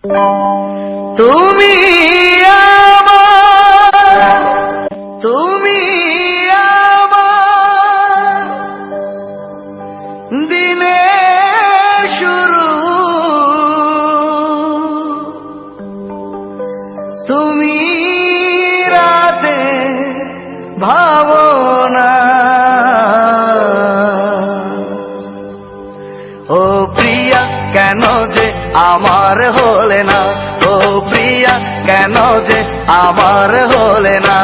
তুমি আমার, তুমি আমার দিনের শুরু, তুমি রাতে ভাবনা। ও প্রিয়া কেন যে আমার হলে না, ও প্রিয়া কেন যে আমার হলে না।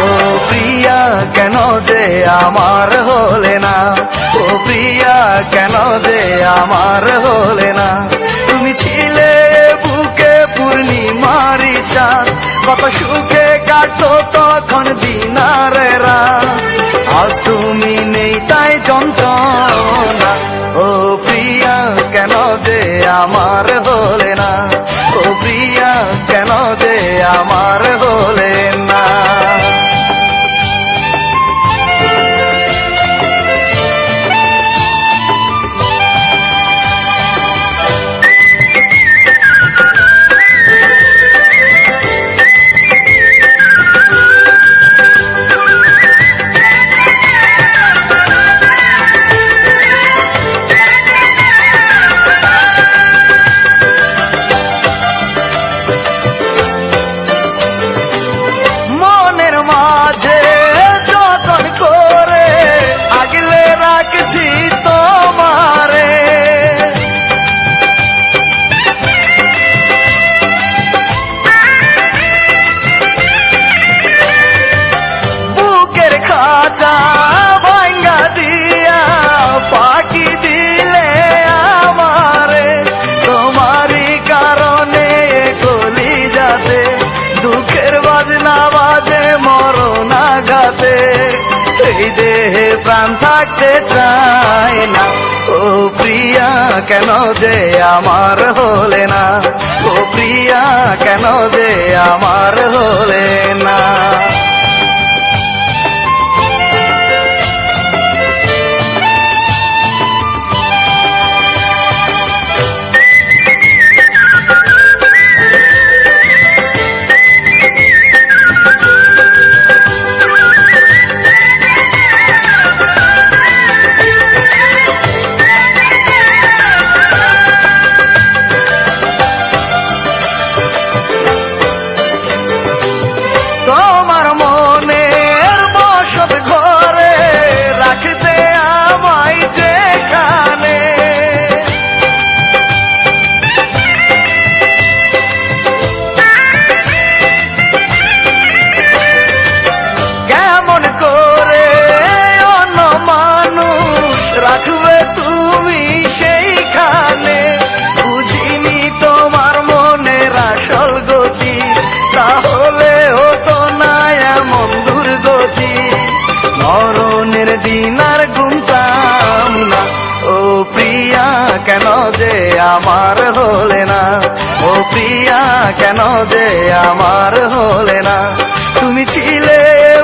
ও প্রিয়া কেন যে আমার হলে না, ও প্রিয়া কেন যে আমার হলে না। তুমি ছিলে বুকে পূর্ণিমারি চাঁদ, কত সুখে কাটতো তখন দিনারে রাত। আজ তুমি নেই তাই যন্ত্রণা, ও প্রিয়া কেন যে আমার হলে না, ও প্রিয়া কেন যে আমার হলে না। তোমারে বুকের খাঁচা ভাঙ্গা দিয়া পাখি দিলে আমারে, তোমারই কারণে গলি যাতে দুঃখের বাজনা বাজে মরণ আঘাতে। এই দেহে প্রাণ থাকতে চায় না, ও প্রিয়া কেন যে আমার হলে না, ও প্রিয়া কেন যে আমার হলে না। তোমার মনের বসত ঘরে রাখতে আমায় যেখানে, কেমন করে অন্য মানুষ রাখবে তুমি সেইখানে। বুঝিনি তোমার মনের আসল গতি, তাহলে হতো না এমন দুর্গতি। মরণের দিন আর গুনতাম না, ও প্রিয়া কেন যে আমার হলে না, ও প্রিয়া কেন যে আমার হলে না। তুমি ছিলে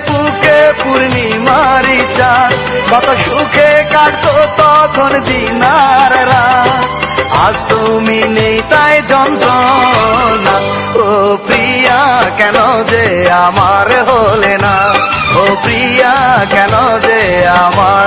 বুকে পূর্ণিমারি চাঁদ, কত সুখে কাটতো তখন দিনার রাত। আজ তুমি নেই তাই যন্ত্রণা, ও প্রিয়া কেন যে আমার হলে না, ও প্রিয়া কেন যে আমার